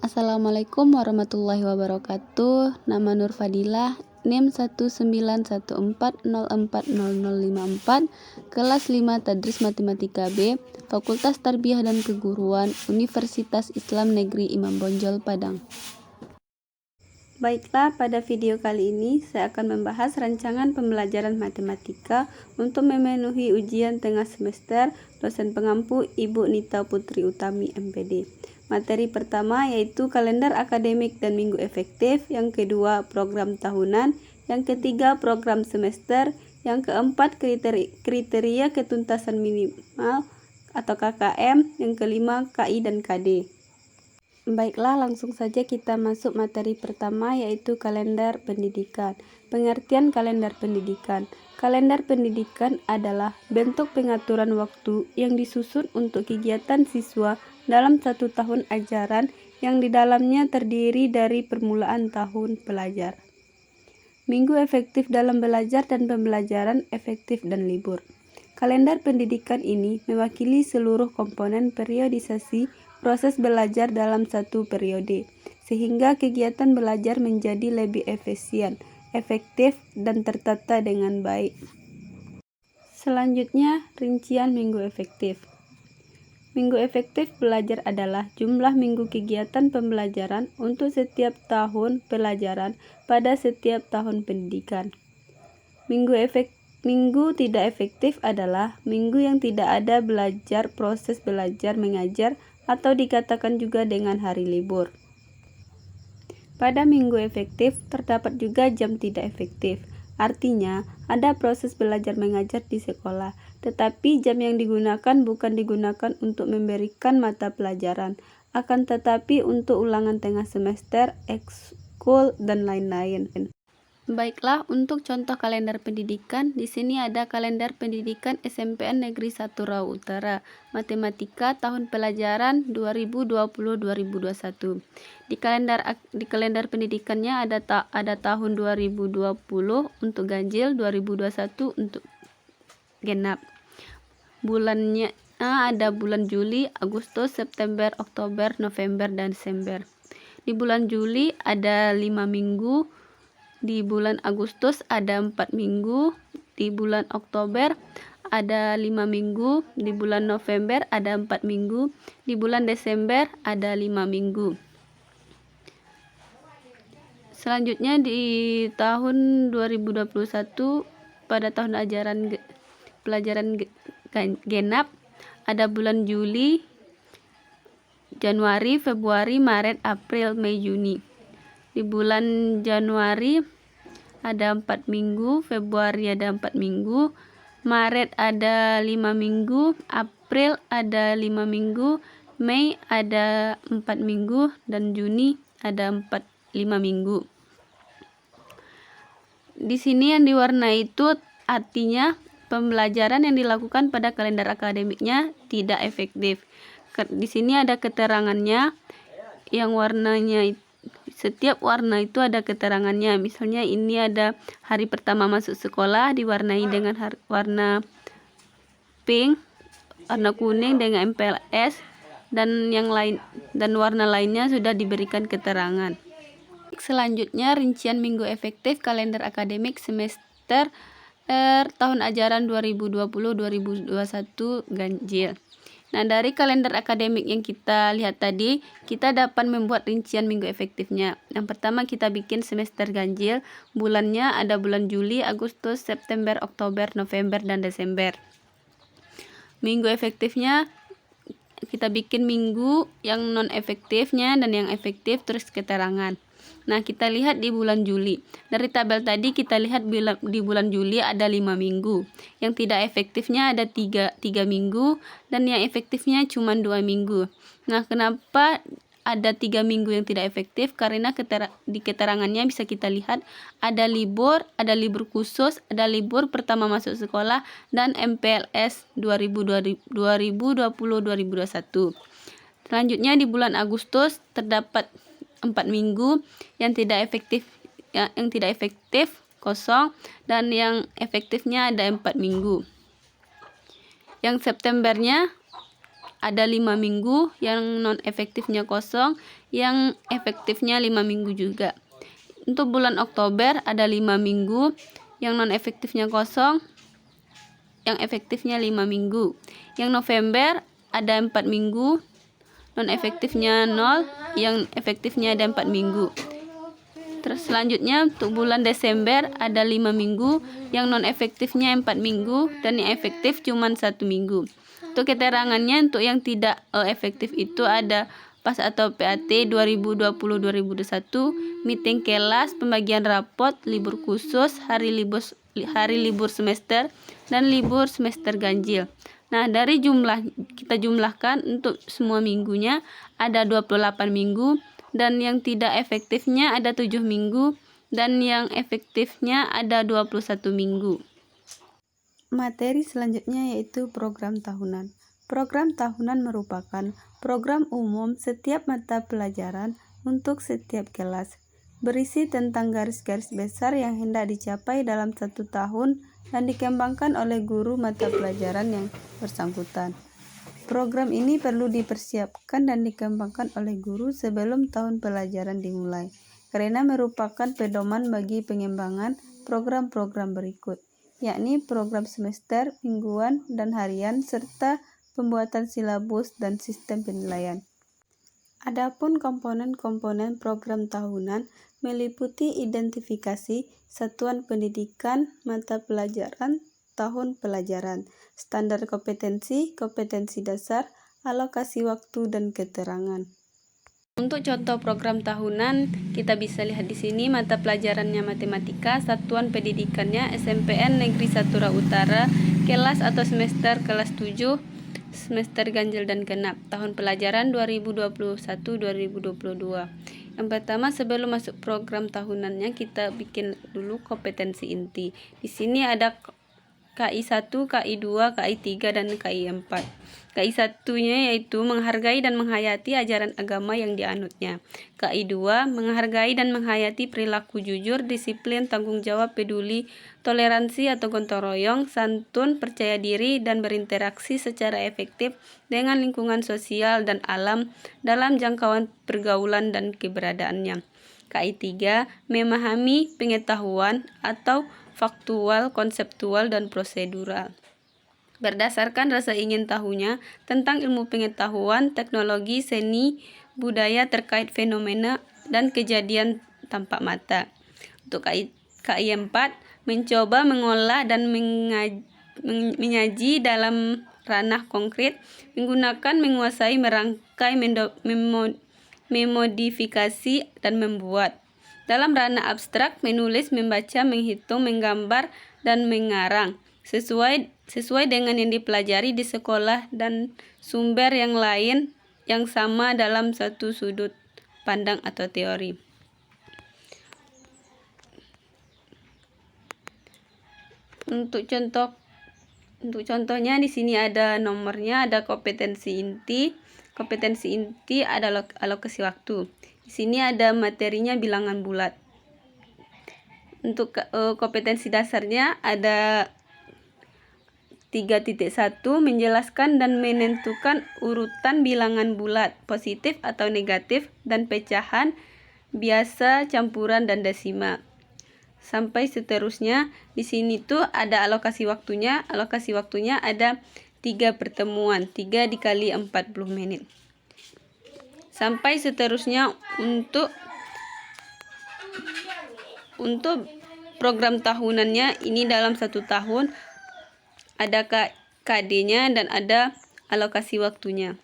Assalamualaikum warahmatullahi wabarakatuh. Nama Nur Fadilah, NIM 19140400054, kelas 5 Tadris Matematika B, Fakultas Tarbiyah dan Keguruan, Universitas Islam Negeri Imam Bonjol, Padang. Baiklah, pada video kali ini saya akan membahas rancangan pembelajaran matematika untuk memenuhi ujian tengah semester. Dosen pengampu Ibu Nita Putri Utami, MPD. Materi pertama yaitu kalender akademik dan minggu efektif, yang kedua program tahunan, yang ketiga program semester, yang keempat kriteria ketuntasan minimal atau KKM, yang kelima KI dan KD. Baiklah, langsung saja kita masuk materi pertama yaitu kalender pendidikan. Pengertian kalender pendidikan. Kalender pendidikan adalah bentuk pengaturan waktu yang disusun untuk kegiatan siswa dalam satu tahun ajaran yang di dalamnya terdiri dari permulaan tahun pelajar. Minggu efektif dalam belajar dan pembelajaran efektif dan libur. Kalender pendidikan ini mewakili seluruh komponen periodisasi proses belajar dalam satu periode, sehingga kegiatan belajar menjadi lebih efisien, efektif, dan tertata dengan baik. Selanjutnya, rincian minggu efektif. Minggu efektif belajar adalah jumlah minggu kegiatan pembelajaran untuk setiap tahun pelajaran pada setiap tahun pendidikan. Minggu tidak efektif adalah minggu yang tidak ada belajar proses belajar mengajar atau dikatakan juga dengan hari libur. Pada minggu efektif terdapat juga jam tidak efektif. Artinya, ada proses belajar mengajar di sekolah, tetapi jam yang digunakan bukan digunakan untuk memberikan mata pelajaran, akan tetapi untuk ulangan tengah semester, ekskul, dan lain-lain. Baiklah, untuk contoh kalender pendidikan, di sini ada kalender pendidikan SMPN Negeri 1 Rawa Utara, Matematika tahun pelajaran 2020-2021. Di kalender pendidikannya ada tahun 2020 untuk ganjil, 2021 untuk genap. Bulannya ada bulan Juli, Agustus, September, Oktober, November, dan Desember. Di bulan Juli ada 5 minggu. Di bulan Agustus ada 4 minggu, di bulan Oktober ada 5 minggu, di bulan November ada 4 minggu, di bulan Desember ada 5 minggu. Selanjutnya di tahun 2021 pada tahun ajaran pelajaran genap ada bulan Juli, Januari, Februari, Maret, April, Mei, Juni. Di bulan Januari ada 4 minggu, Februari ada 4 minggu, Maret ada 5 minggu, April ada 5 minggu, Mei ada 4 minggu, dan Juni ada 5 minggu. Di sini yang diwarnai itu artinya pembelajaran yang dilakukan pada kalender akademiknya tidak efektif. Di sini ada keterangannya yang warnanya itu. Setiap warna itu ada keterangannya. Misalnya ini ada hari pertama masuk sekolah diwarnai dengan warna pink, warna kuning dengan MPLS, dan yang lain, dan warna lainnya sudah diberikan keterangan. Selanjutnya rincian minggu efektif kalender akademik semester tahun ajaran 2020-2021 ganjil. Nah, dari kalender akademik yang kita lihat tadi, kita dapat membuat rincian minggu efektifnya. Yang pertama kita bikin semester ganjil, bulannya ada bulan Juli, Agustus, September, Oktober, November, dan Desember. Minggu efektifnya kita bikin minggu yang non efektifnya dan yang efektif terus keterangan. Nah, kita lihat di bulan Juli. Dari tabel tadi kita lihat di bulan Juli ada 5 minggu. Yang tidak efektifnya ada 3 minggu, dan yang efektifnya cuma 2 minggu. Nah, kenapa ada 3 minggu yang tidak efektif? Karena di keterangannya bisa kita lihat ada libur khusus, ada libur pertama masuk sekolah, dan MPLS 2020-2021. Selanjutnya di bulan Agustus terdapat 4 minggu yang tidak efektif kosong, dan yang efektifnya ada 4 minggu. Yang Septembernya ada 5 minggu, yang non-efektifnya kosong, yang efektifnya 5 minggu juga. Untuk bulan Oktober ada 5 minggu, yang non-efektifnya kosong, yang efektifnya 5 minggu. Yang November ada 4 minggu, non-efektifnya 0, yang efektifnya ada 4 minggu. Terus selanjutnya untuk bulan Desember ada 5 minggu, yang non-efektifnya 4 minggu, dan yang efektif cuma 1 minggu. Untuk keterangannya, untuk yang tidak efektif itu ada PAS atau PAT 2020-2021, meeting kelas, pembagian rapot, libur khusus, hari libur semester, dan libur semester ganjil. Nah, dari kita jumlahkan untuk semua minggunya ada 28 minggu, dan yang tidak efektifnya ada 7 minggu, dan yang efektifnya ada 21 minggu. Materi selanjutnya yaitu program tahunan. Program tahunan merupakan program umum setiap mata pelajaran untuk setiap kelas, berisi tentang garis-garis besar yang hendak dicapai dalam 1 tahun dan dikembangkan oleh guru mata pelajaran yang bersangkutan. Program ini perlu dipersiapkan dan dikembangkan oleh guru sebelum tahun pelajaran dimulai, karena merupakan pedoman bagi pengembangan program-program berikut, yakni program semester, mingguan, dan harian, serta pembuatan silabus dan sistem penilaian. Adapun komponen-komponen program tahunan meliputi identifikasi satuan pendidikan, mata pelajaran, tahun pelajaran, standar kompetensi dasar, alokasi waktu, dan keterangan. Untuk contoh program tahunan, kita bisa lihat di sini mata pelajarannya matematika, satuan pendidikannya SMPN Negeri 1 Utara, kelas atau semester kelas 7, semester ganjil dan genap, tahun pelajaran 2021-2022. Yang pertama, sebelum masuk program tahunannya, kita bikin dulu kompetensi inti. Di sini ada KI 1, KI 2, KI 3, dan KI 4. KI 1-nya yaitu menghargai dan menghayati ajaran agama yang dianutnya. KI 2, menghargai dan menghayati perilaku jujur, disiplin, tanggung jawab, peduli, toleransi atau gotong royong, santun, percaya diri, dan berinteraksi secara efektif dengan lingkungan sosial dan alam dalam jangkauan pergaulan dan keberadaannya. KI 3, memahami pengetahuan atau faktual, konseptual, dan prosedural. Berdasarkan rasa ingin tahunya tentang ilmu pengetahuan, teknologi, seni, budaya terkait fenomena dan kejadian tampak mata. Untuk KI 4, mencoba mengolah dan menyaji dalam ranah konkret, menggunakan, menguasai, merangkai, memodifikasi, dan membuat. Dalam ranah abstrak, menulis, membaca, menghitung, menggambar, dan mengarang, sesuai dengan yang dipelajari di sekolah dan sumber yang lain yang sama dalam satu sudut pandang atau teori. Untuk contohnya di sini ada nomornya, ada kompetensi inti. Kompetensi inti ada alokasi waktu. Di sini ada materinya bilangan bulat. Untuk kompetensi dasarnya ada 3.1, menjelaskan dan menentukan urutan bilangan bulat, positif atau negatif, dan pecahan, biasa, campuran, dan desima. Sampai seterusnya. Di sini tuh ada alokasi waktunya. Alokasi waktunya ada 3 pertemuan, 3 dikali 40 menit. Sampai seterusnya. Untuk program tahunannya ini dalam 1 tahun ada KD-nya dan ada alokasi waktunya.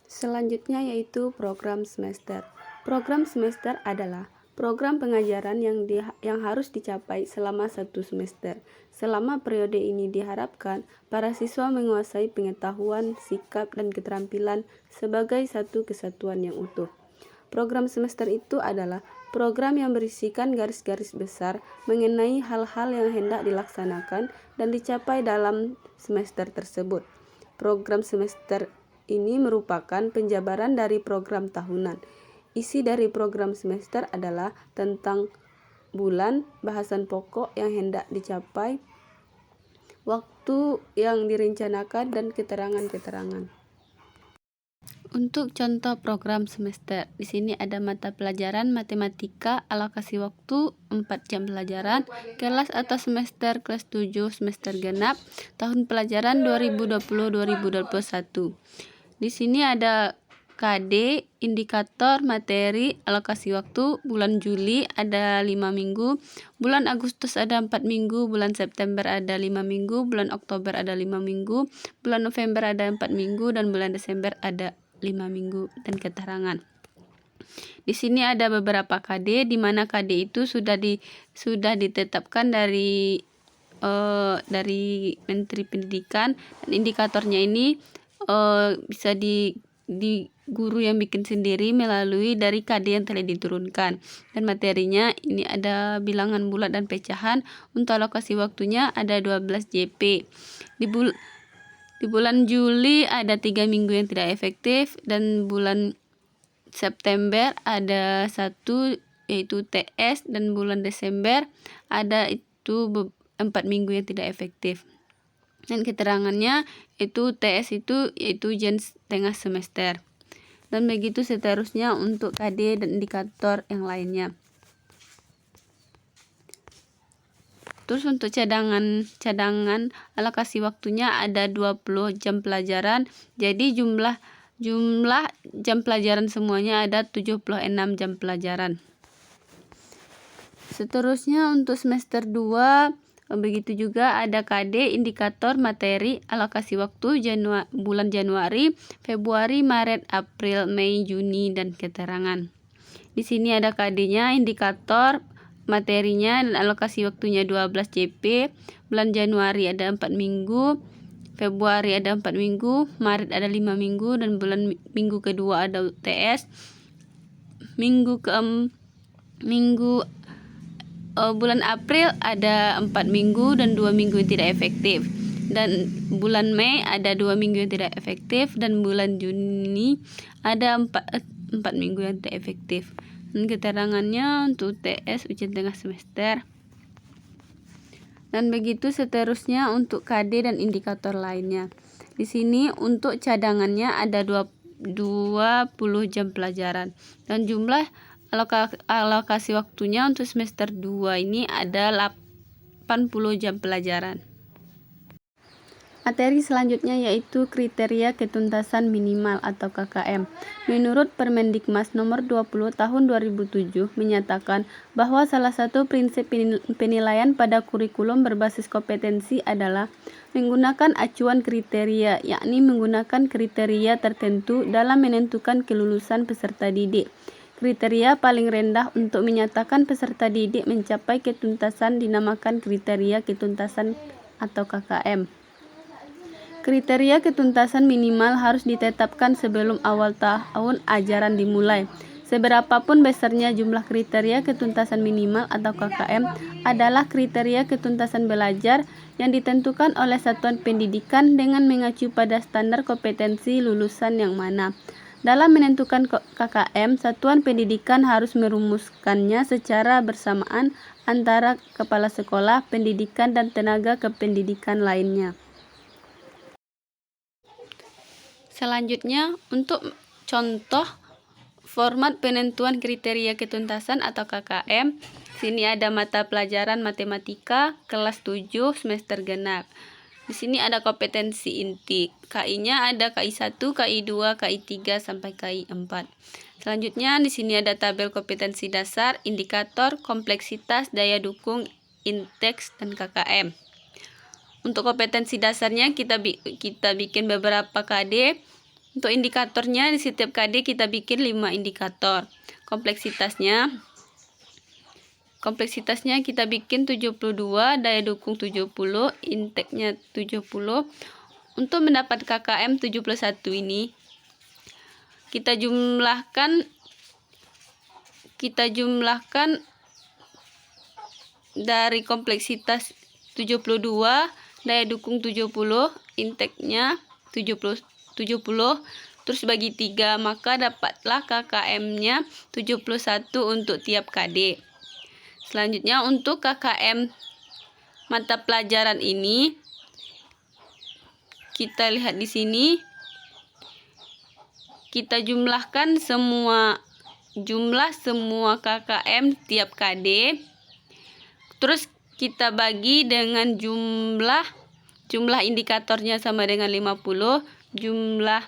Selanjutnya yaitu program semester. Program semester adalah program pengajaran yang harus dicapai selama 1 semester. Selama periode ini diharapkan para siswa menguasai pengetahuan, sikap, dan keterampilan sebagai satu kesatuan yang utuh. Program semester itu adalah program yang berisikan garis-garis besar mengenai hal-hal yang hendak dilaksanakan dan dicapai dalam semester tersebut. Program semester ini merupakan penjabaran dari program tahunan. Isi dari program semester adalah tentang bulan, bahasan pokok yang hendak dicapai, waktu waktu yang direncanakan dan keterangan-keterangan. Untuk contoh program semester, di sini ada mata pelajaran matematika, alokasi waktu 4 jam pelajaran, kelas atau semester kelas 7 semester genap, tahun pelajaran 2020-2021. Di sini ada KD, indikator, materi, alokasi waktu, bulan Juli ada 5 minggu, bulan Agustus ada 4 minggu, bulan September ada 5 minggu, bulan Oktober ada 5 minggu, bulan November ada 4 minggu, dan bulan Desember ada 5 minggu, dan keterangan. Di sini ada beberapa KD, di mana KD itu sudah ditetapkan dari Menteri Pendidikan, dan indikatornya ini bisa di guru yang bikin sendiri melalui dari KD yang telah diturunkan. Dan materinya ini ada bilangan bulat dan pecahan. Untuk alokasi waktunya ada 12 JP. Di bulan Juli ada 3 minggu yang tidak efektif, dan bulan September ada 1 yaitu TS, dan bulan Desember ada itu 4 minggu yang tidak efektif. Dan keterangannya itu TS itu yaitu ujian setengah semester. Dan begitu seterusnya untuk KD dan indikator yang lainnya. Terus untuk cadangan alokasi waktunya ada 20 jam pelajaran. Jadi jumlah jam pelajaran semuanya ada 76 jam pelajaran. Seterusnya untuk semester 2 begitu juga ada KD, indikator, materi, alokasi waktu bulan Januari, Februari, Maret, April, Mei, Juni, dan keterangan. Di sini ada KD-nya, indikator, materinya, dan alokasi waktunya 12 JP. Bulan Januari ada 4 minggu, Februari ada 4 minggu, Maret ada 5 minggu, dan minggu kedua ada UTS. Bulan April ada 4 minggu dan 2 minggu yang tidak efektif. Dan bulan Mei ada 2 minggu yang tidak efektif, dan bulan Juni ada 4 minggu yang tidak efektif. Dan keterangannya untuk TS ujian tengah semester. Dan begitu seterusnya untuk KD dan indikator lainnya. Di sini untuk cadangannya ada 20 jam pelajaran, dan jumlah alokasi waktunya untuk semester 2 ini ada 80 jam pelajaran. Materi selanjutnya yaitu kriteria ketuntasan minimal atau KKM. Menurut Permendikmas nomor 20 tahun 2007 menyatakan bahwa salah satu prinsip penilaian pada kurikulum berbasis kompetensi adalah menggunakan acuan kriteria, yakni menggunakan kriteria tertentu dalam menentukan kelulusan peserta didik. Kriteria paling rendah untuk menyatakan peserta didik mencapai ketuntasan dinamakan kriteria ketuntasan atau KKM. Kriteria ketuntasan minimal harus ditetapkan sebelum awal tahun ajaran dimulai. Seberapapun besarnya jumlah kriteria ketuntasan minimal atau KKM adalah kriteria ketuntasan belajar yang ditentukan oleh satuan pendidikan dengan mengacu pada standar kompetensi lulusan yang mana. Dalam menentukan KKM, satuan pendidikan harus merumuskannya secara bersamaan antara kepala sekolah, pendidikan, dan tenaga kependidikan lainnya. Selanjutnya, untuk contoh format penentuan kriteria ketuntasan atau KKM, sini ada mata pelajaran matematika kelas 7 semester genap. Di sini ada kompetensi inti. KI-nya ada KI 1, KI 2, KI 3 sampai KI 4. Selanjutnya di sini ada tabel kompetensi dasar, indikator, kompleksitas, daya dukung, inteks, dan KKM. Untuk kompetensi dasarnya kita bikin beberapa KD. Untuk indikatornya di setiap KD kita bikin 5 indikator. Kompleksitasnya kita bikin 72, daya dukung 70, inteknya 70. Untuk mendapat KKM 71 ini kita jumlahkan dari kompleksitas 72, daya dukung 70, inteknya 70, terus bagi 3, maka dapatlah KKM-nya 71 untuk tiap KD. Selanjutnya untuk KKM mata pelajaran ini kita lihat di sini, kita jumlahkan semua KKM tiap KD. Terus kita bagi dengan jumlah indikatornya sama dengan 50, jumlah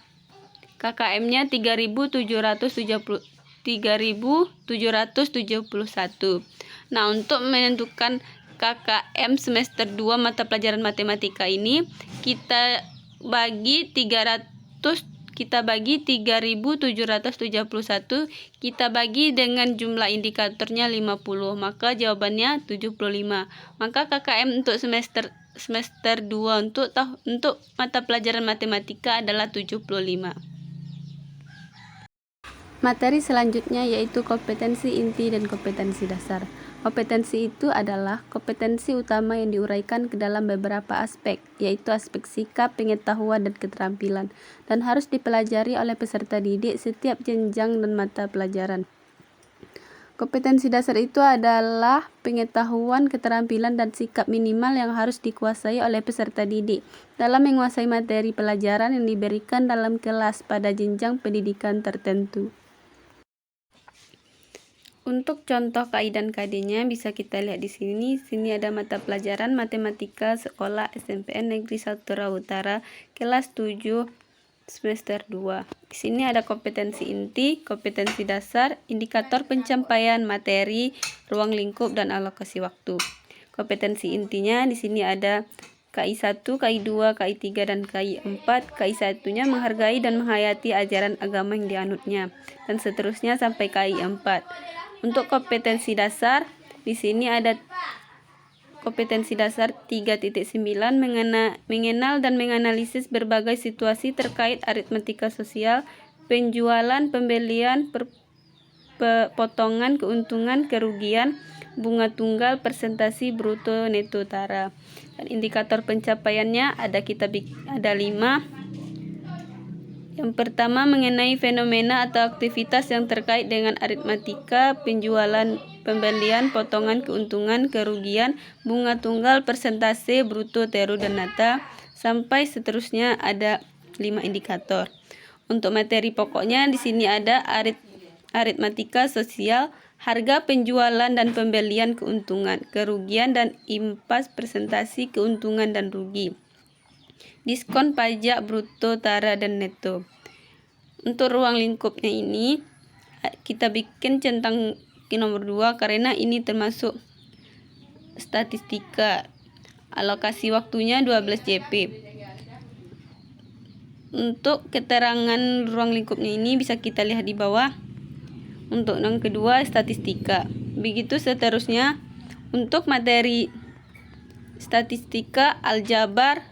KKM-nya 3.771. Nah, untuk menentukan KKM semester 2 mata pelajaran matematika ini, kita bagi 3.771, kita bagi dengan jumlah indikatornya 50, maka jawabannya 75. Maka KKM untuk semester 2 untuk mata pelajaran matematika adalah 75. Materi selanjutnya yaitu kompetensi inti dan kompetensi dasar. Kompetensi itu adalah kompetensi utama yang diuraikan ke dalam beberapa aspek, yaitu aspek sikap, pengetahuan, dan keterampilan, dan harus dipelajari oleh peserta didik setiap jenjang dan mata pelajaran. Kompetensi dasar itu adalah pengetahuan, keterampilan, dan sikap minimal yang harus dikuasai oleh peserta didik dalam menguasai materi pelajaran yang diberikan dalam kelas pada jenjang pendidikan tertentu. Untuk contoh KI dan KD-nya bisa kita lihat di sini. Sini ada mata pelajaran matematika sekolah SMPN Negeri 1 Rautara kelas 7 semester 2. Di sini ada kompetensi inti, kompetensi dasar, indikator pencapaian materi, ruang lingkup, dan alokasi waktu. Kompetensi intinya di sini ada KI 1, KI 2, KI 3, dan KI 4. KI 1-nya menghargai dan menghayati ajaran agama yang dianutnya, dan seterusnya sampai KI 4. Untuk kompetensi dasar, di sini ada kompetensi dasar 3.9 mengenal dan menganalisis berbagai situasi terkait aritmatika sosial, penjualan, pembelian, potongan, keuntungan, kerugian, bunga tunggal, presentasi, bruto, neto, tara. Dan indikator pencapaiannya ada 5. Yang pertama mengenai fenomena atau aktivitas yang terkait dengan aritmatika, penjualan, pembelian, potongan, keuntungan, kerugian, bunga tunggal, persentase, bruto, tero, dan nata, sampai seterusnya ada 5 indikator. Untuk materi pokoknya di sini ada aritmatika sosial, harga penjualan dan pembelian, keuntungan, kerugian, dan impas, presentasi, keuntungan dan rugi, diskon, pajak, bruto, tara, dan neto. Untuk ruang lingkupnya ini kita bikin centang nomor 2 karena ini termasuk statistika. Alokasi waktunya 12 JP. Untuk keterangan ruang lingkupnya ini bisa kita lihat di bawah. Untuk yang kedua statistika. Begitu seterusnya untuk materi statistika, aljabar,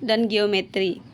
dan geometri.